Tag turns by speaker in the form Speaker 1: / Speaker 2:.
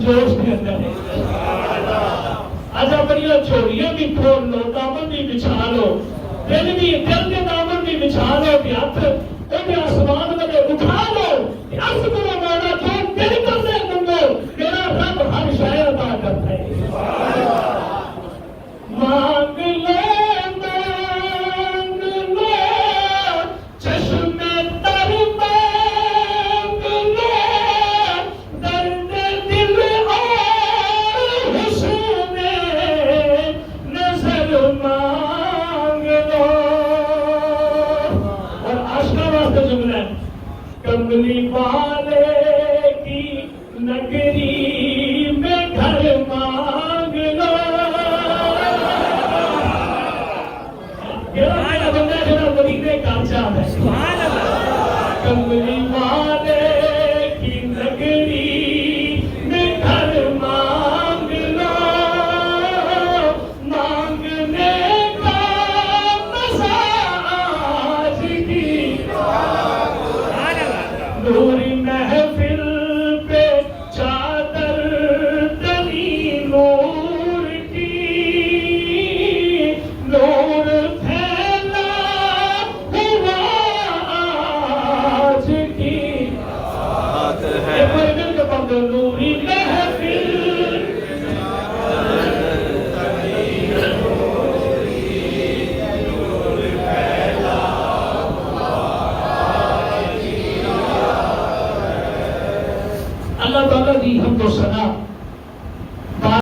Speaker 1: جوش کے اندر ہے۔ آج اپنی چھوڑیاں بھی کھول لو، دامن بھی بچھا لو، دل کے دامن بھی بچھا لو، کہ ہاتھ آسمان میں اٹھا لو، عرض کرو مولا جو دل کرنے منگو، میرا رب ہر شے عطا کرتا ہے۔ مانگ لو چشم تر مانگ لو، درد دل اور حسن نظر مانگ لو۔ اور عاشقاں واسطے جملہ ہے، کملی والے کی نگری میں گھر مانگ لو۔ میرا بندہ جناب مدینے کا جام ہے، کملی والے کی نگری میں گھر مانگ لو، مانگنے کا مزہ آج کی نوری محفل پہ چادر تنی نور کی، نور پھیلا ہوا آج کی بات ہے۔ نوری محفل اللہ تعالیٰ دی حمد و ثنا